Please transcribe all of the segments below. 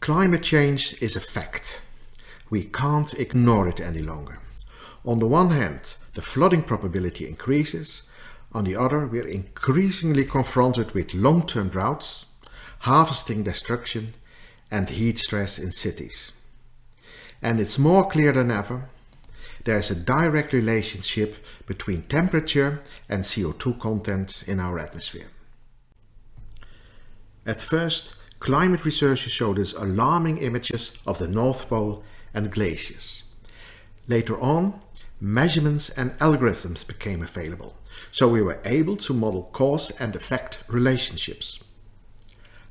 Climate change is a fact. We can't ignore it any longer. On the one hand, the flooding probability increases. On the other, we are increasingly confronted with long-term droughts, harvesting destruction, and heat stress in cities. And it's more clear than ever, there is a direct relationship between temperature and CO2 content in our atmosphere. At first, climate researchers showed us alarming images of the North Pole and glaciers. Later on, measurements and algorithms became available, so we were able to model cause and effect relationships.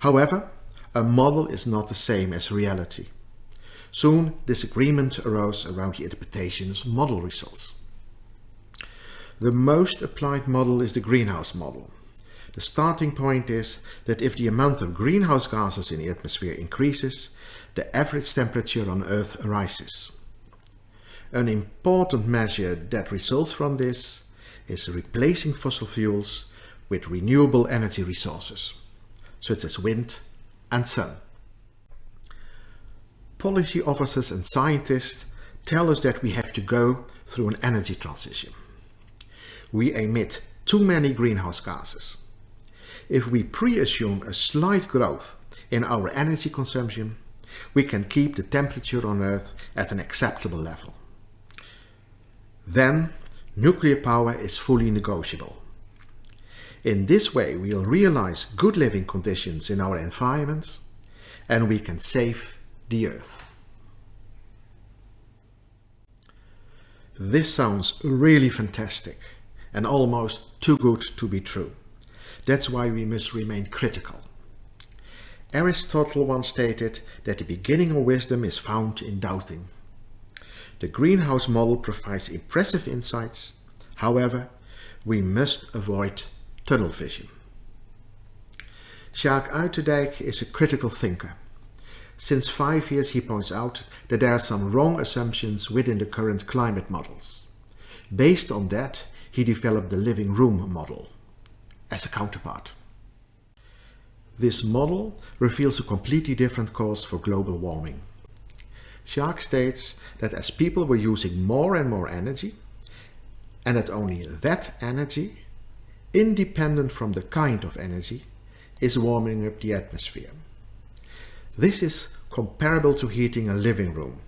However, a model is not the same as reality. Soon, disagreement arose around the interpretation of model results. The most applied model is the greenhouse model. The starting point is that if the amount of greenhouse gases in the atmosphere increases, the average temperature on Earth rises. An important measure that results from this is replacing fossil fuels with renewable energy resources, such as wind and sun. Policy officers and scientists tell us that we have to go through an energy transition. We emit too many greenhouse gases. If we pre-assume a slight growth in our energy consumption, we can keep the temperature on Earth at an acceptable level. Then, nuclear power is fully negotiable. In this way, we'll realize good living conditions in our environment, and we can save the Earth. This sounds really fantastic and almost too good to be true. That's why we must remain critical. Aristotle once stated that the beginning of wisdom is found in doubting. The greenhouse model provides impressive insights. However, we must avoid tunnel vision. Sjaak Uiterdijk is a critical thinker. Since 5 years he points out that there are some wrong assumptions within the current climate models. Based on that, he developed the living room model as a counterpart. This model reveals a completely different cause for global warming. Sjaak states that as people were using more and more energy, and that only that energy, independent from the kind of energy, is warming up the atmosphere. This is comparable to heating a living room,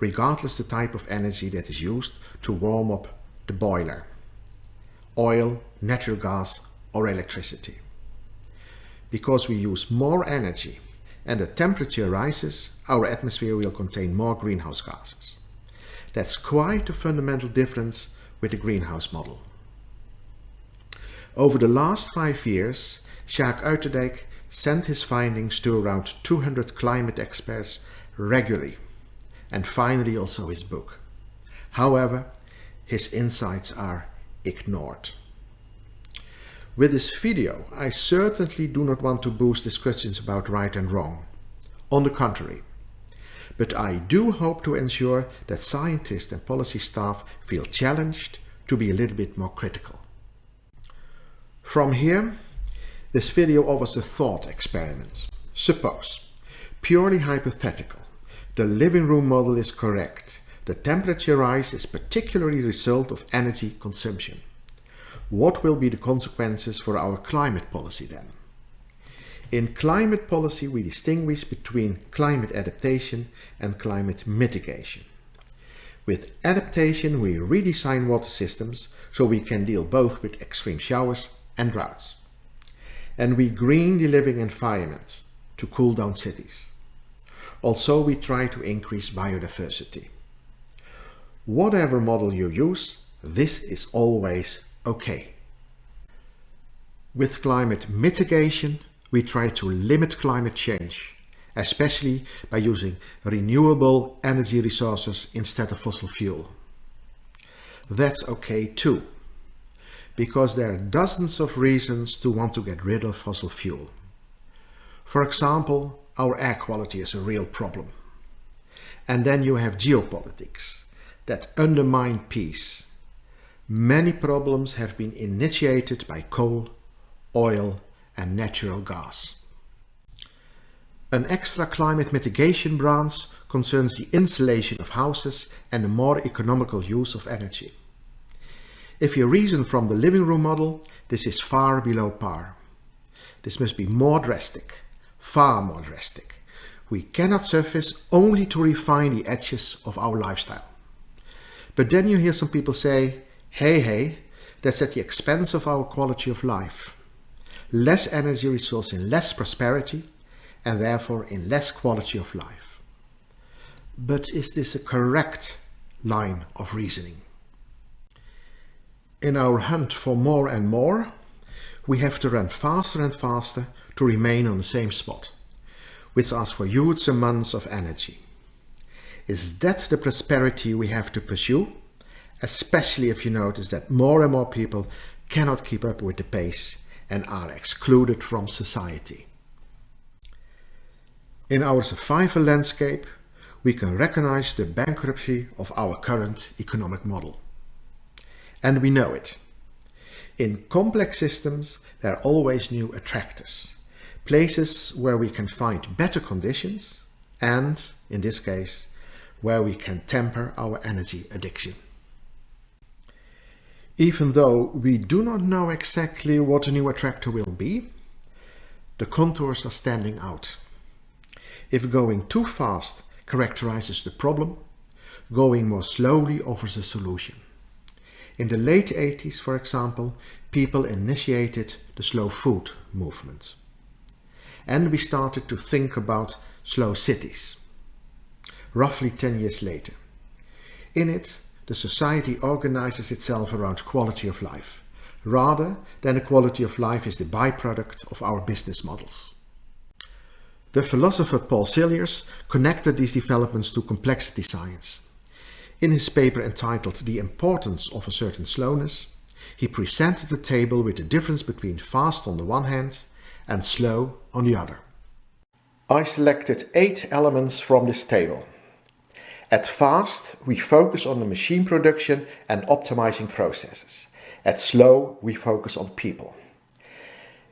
regardless the type of energy that is used to warm up the boiler: oil, natural gas, or electricity. Because we use more energy and the temperature rises, our atmosphere will contain more greenhouse gases. That's quite a fundamental difference with the greenhouse model. Over the last 5 years, Sjaak Uiterdijk sent his findings to around 200 climate experts regularly, and finally also his book. However, his insights are ignored. With this video, I certainly do not want to boost discussions about right and wrong. On the contrary. But I do hope to ensure that scientists and policy staff feel challenged to be a little bit more critical. From here, this video offers a thought experiment. Suppose, purely hypothetical, the living room model is correct. The temperature rise is particularly the result of energy consumption. What will be the consequences for our climate policy then? In climate policy, we distinguish between climate adaptation and climate mitigation. With adaptation, we redesign water systems so we can deal both with extreme showers and droughts. And we green the living environment to cool down cities. Also, we try to increase biodiversity. Whatever model you use, this is always okay. With climate mitigation, we try to limit climate change, especially by using renewable energy resources instead of fossil fuel. That's okay too, because there are dozens of reasons to want to get rid of fossil fuel. For example, our air quality is a real problem. And then you have geopolitics that undermine peace. Many problems have been initiated by coal, oil, and natural gas. An extra climate mitigation branch concerns the insulation of houses and the more economical use of energy. If you reason from the living room model, this is far below par. This must be more drastic, far more drastic. We cannot surface only to refine the edges of our lifestyle. But then you hear some people say, hey, that's at the expense of our quality of life. Less energy results in less prosperity and therefore in less quality of life. But is this a correct line of reasoning? In our hunt for more and more, we have to run faster and faster to remain on the same spot, which asks for huge amounts of energy. Is that the prosperity we have to pursue? Especially if you notice that more and more people cannot keep up with the pace and are excluded from society. In our survival landscape, we can recognize the bankruptcy of our current economic model. And we know it. In complex systems, there are always new attractors, places where we can find better conditions and, in this case, where we can temper our energy addiction. Even though we do not know exactly what a new attractor will be, the contours are standing out. If going too fast characterizes the problem, going more slowly offers a solution. In the late 80s, for example, people initiated the slow food movement. And we started to think about slow cities. Roughly 10 years later. In it, the society organizes itself around quality of life, rather than the quality of life is the byproduct of our business models. The philosopher Paul Cilliers connected these developments to complexity science. In his paper entitled The Importance of a Certain Slowness, he presented the table with the difference between fast on the one hand and slow on the other. I selected 8 elements from this table. At fast, we focus on the machine production and optimizing processes. At slow, we focus on people.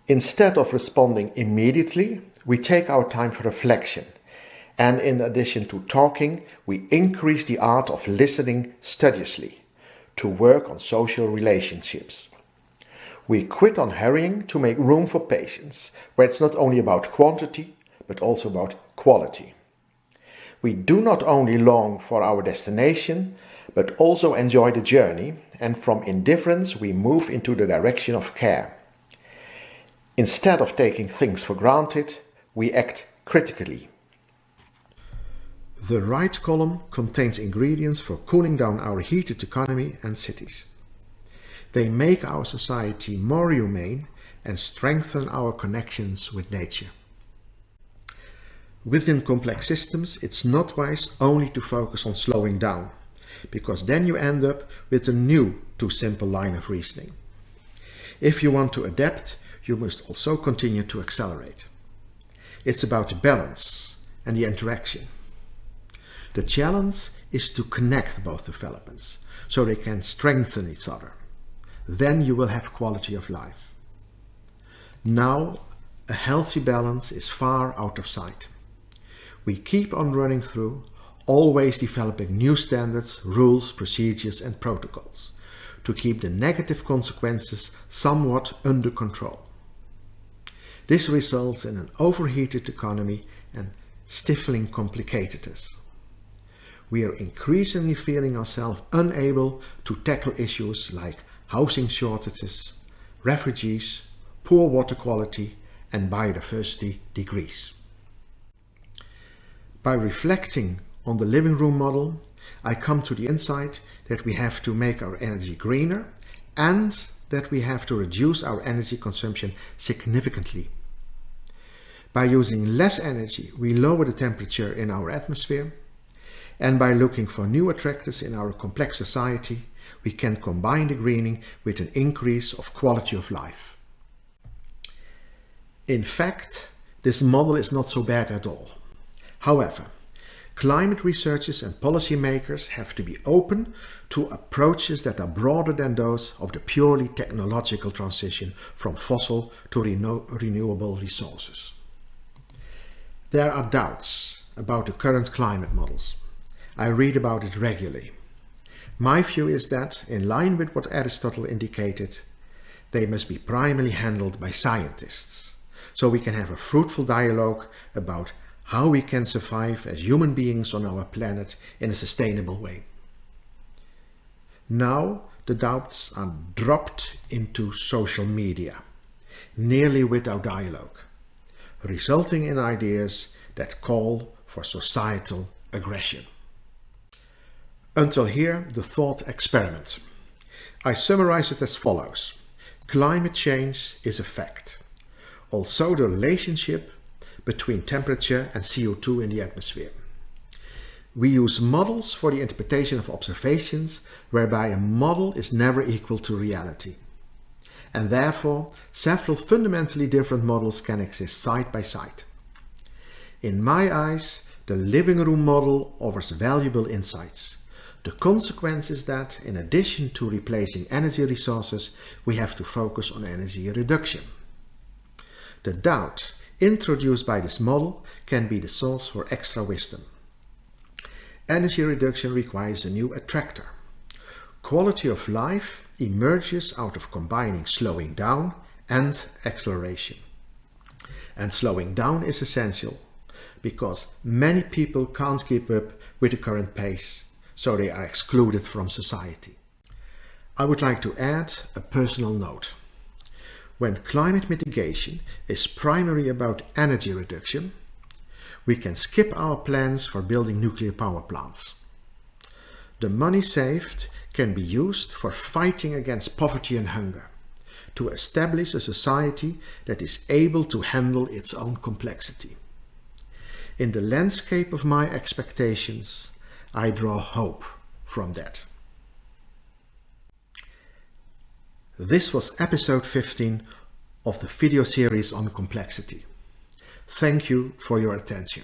Instead of responding immediately, we take our time for reflection. And in addition to talking, we increase the art of listening studiously to work on social relationships. We quit on hurrying to make room for patience, where it's not only about quantity, but also about quality. We do not only long for our destination, but also enjoy the journey, and from indifference we move into the direction of care. Instead of taking things for granted, we act critically. The right column contains ingredients for cooling down our heated economy and cities. They make our society more humane and strengthen our connections with nature. Within complex systems, it's not wise only to focus on slowing down, because then you end up with a new too simple line of reasoning. If you want to adapt, you must also continue to accelerate. It's about the balance and the interaction. The challenge is to connect both developments so they can strengthen each other. Then you will have quality of life. Now, a healthy balance is far out of sight. We keep on running through, always developing new standards, rules, procedures and protocols to keep the negative consequences somewhat under control. This results in an overheated economy and stifling complicatedness. We are increasingly feeling ourselves unable to tackle issues like housing shortages, refugees, poor water quality and biodiversity decrease. By reflecting on the living room model, I come to the insight that we have to make our energy greener and that we have to reduce our energy consumption significantly. By using less energy, we lower the temperature in our atmosphere, and by looking for new attractors in our complex society, we can combine the greening with an increase of quality of life. In fact, this model is not so bad at all. However, climate researchers and policymakers have to be open to approaches that are broader than those of the purely technological transition from fossil to renewable resources. There are doubts about the current climate models. I read about it regularly. My view is that, in line with what Aristotle indicated, they must be primarily handled by scientists, so we can have a fruitful dialogue about how we can survive as human beings on our planet in a sustainable way. Now the doubts are dropped into social media, nearly without dialogue, resulting in ideas that call for societal aggression. Until here, the thought experiment. I summarize it as follows. Climate change is a fact. Also the relationship between temperature and CO2 in the atmosphere. We use models for the interpretation of observations whereby a model is never equal to reality. And therefore, several fundamentally different models can exist side by side. In my eyes, the living room model offers valuable insights. The consequence is that, in addition to replacing energy resources, we have to focus on energy reduction. The doubt introduced by this model can be the source for extra wisdom. Energy reduction requires a new attractor. Quality of life emerges out of combining slowing down and acceleration. And slowing down is essential because many people can't keep up with the current pace, so they are excluded from society. I would like to add a personal note. When climate mitigation is primarily about energy reduction, we can skip our plans for building nuclear power plants. The money saved can be used for fighting against poverty and hunger, to establish a society that is able to handle its own complexity. In the landscape of my expectations, I draw hope from that. This was episode 15 of the video series on complexity. Thank you for your attention.